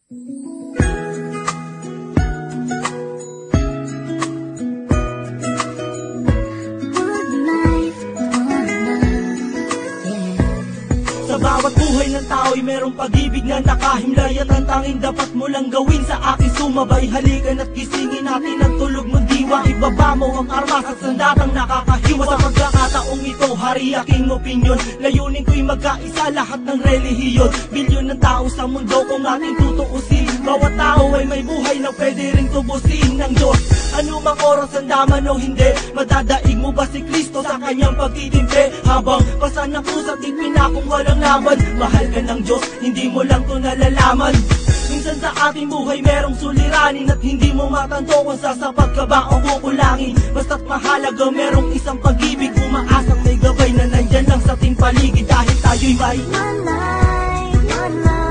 Sa bawat buhay ng tao'y merong pag-ibig na nakahimlay, at ang tanging dapat mo lang gawin sa akin sumabay. Halikan at gisingin natin ang tulog mong diwa. Ibaba mo ang armas at sandatang nakakahiwa. Sa pagkakataong ito, hari aking opinyon. Layunin ko'y magkaisa lahat ng relihiyon. Bilyon ng tao sa mundo kung ating tutuusin. Bawat tao ay may buhay na pwede ring tubusin ng Diyos. Ano mang oras ang daman o hindi, madadaig mo ba si Kristo sa kanyang pagtitimpi? Habang pasan ng kusat ipinakong walang laban, mahal ka ng Diyos, hindi mo lang to nalalaman. Minsan sa ating buhay merong suliranin, at hindi mo matanto kung sasapat ka ba o kukulangin. Basta't mahalaga merong isang pag-ibig, umaasang may gabay na nandyan lang sa ating paligid. Dahil tayo'y may one life, one life.